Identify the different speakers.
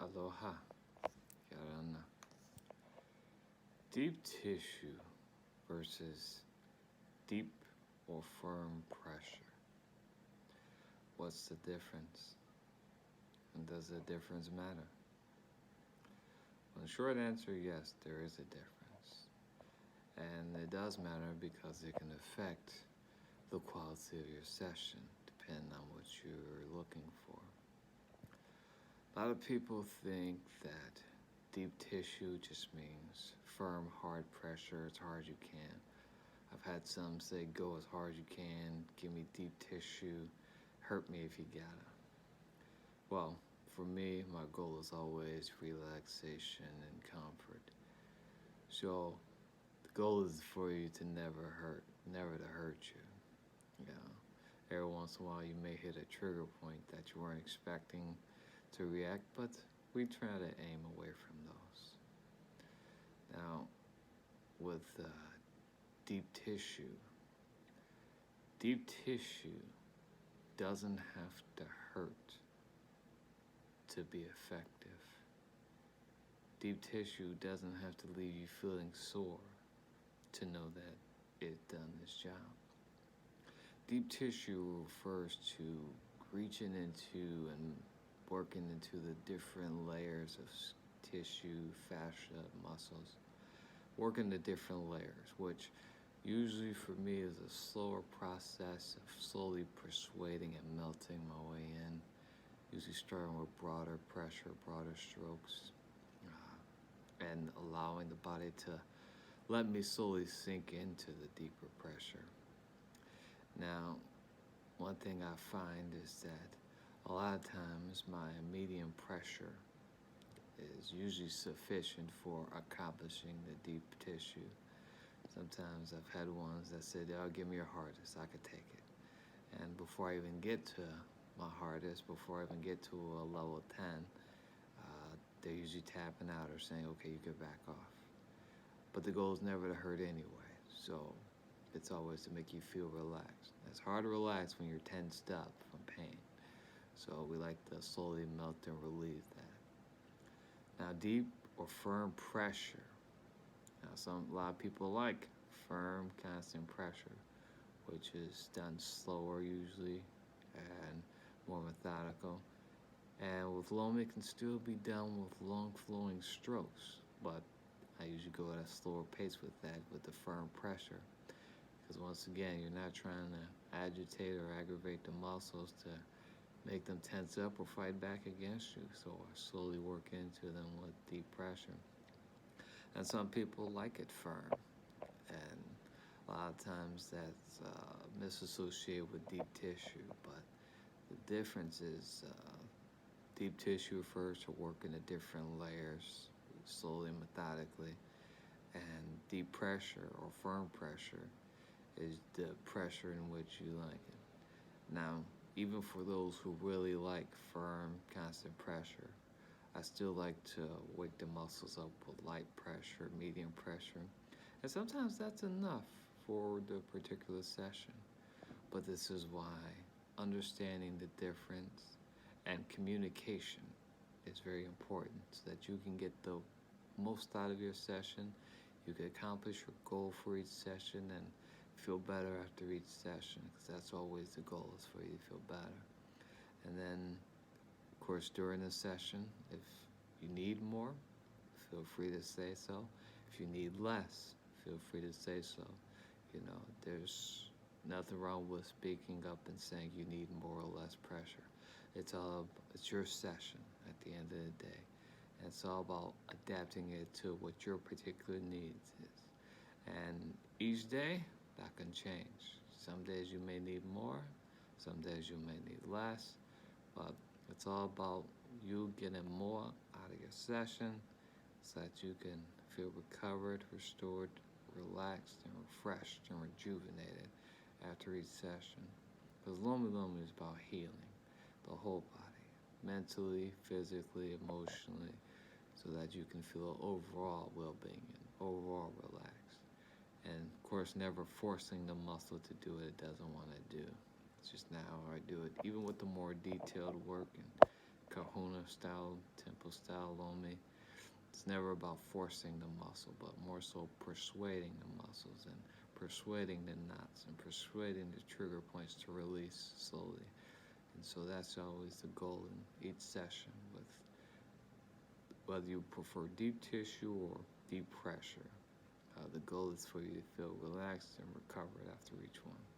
Speaker 1: Aloha, Yarana. Deep tissue versus deep or firm pressure. What's the difference? And does the difference matter? Well, the short answer, yes, there is a difference. And it does matter because it can affect the quality of your session depending on what you're looking for. A lot of people think that deep tissue just means firm, hard pressure as hard as you can. I've had some say, go as hard as you can, give me deep tissue, hurt me if you gotta. Well, for me, my goal is always relaxation and comfort. So the goal is for you to never to hurt you. You know, every once in a while you may hit a trigger point that you weren't expecting to react, but we try to aim away from those. Now, with deep tissue, deep tissue doesn't have to hurt to be effective. Deep tissue doesn't have to leave you feeling sore to know that it done its job. Deep tissue refers to reaching into and working into the different layers of tissue, fascia, muscles, working the different layers, which usually for me is a slower process of slowly persuading and melting my way in, usually starting with broader pressure, broader strokes, and allowing the body to let me slowly sink into the deeper pressure. Now, one thing I find is that a lot of times my medium pressure is usually sufficient for accomplishing the deep tissue. Sometimes I've had ones that said, oh, give me your hardest, I could take it. And before I even get to my hardest, before I even get to a level 10, they're usually tapping out or saying, okay, you can back off. But the goal is never to hurt anyway, so it's always to make you feel relaxed. It's hard to relax when you're tensed up from pain, so we like to slowly melt and relieve that. Now, deep or firm pressure. Now, a lot of people like firm, constant pressure, which is done slower usually and more methodical. And with Lomi, it can still be done with long flowing strokes, but I usually go at a slower pace with that, with the firm pressure. Because once again, you're not trying to agitate or aggravate the muscles to make them tense up or fight back against you. So I slowly work into them with deep pressure. And some people like it firm. And a lot of times that's misassociated with deep tissue. But the difference is deep tissue refers to working the different layers slowly, methodically. And deep pressure or firm pressure is the pressure in which you like it. Now, even for those who really like firm, constant pressure, I still like to wake the muscles up with light pressure, medium pressure. And sometimes that's enough for the particular session. But this is why understanding the difference and communication is very important so that you can get the most out of your session. You can accomplish your goal for each session and feel better after each session, because that's always the goal, is for you to feel better. And then, of course, during the session, if you need more, feel free to say so. If you need less, feel free to say so. You know, there's nothing wrong with speaking up and saying you need more or less pressure. It's your session at the end of the day. And it's all about adapting it to what your particular needs is. And each day, that can change. Some days you may need more, some days you may need less, but it's all about you getting more out of your session so that you can feel recovered, restored, relaxed, and refreshed and rejuvenated after each session. Because Lomi Lomi is about healing the whole body, mentally, physically, emotionally, so that you can feel overall well-being and overall relaxed. And of course, never forcing the muscle to do what it doesn't want to do. It's just not how I do it. Even with the more detailed work and Kahuna style, temple style, Lomi. It's never about forcing the muscle, but more so persuading the muscles and persuading the knots and persuading the trigger points to release slowly. And so that's always the goal in each session, with whether you prefer deep tissue or deep pressure. The goal is for you to feel relaxed and recovered after each one.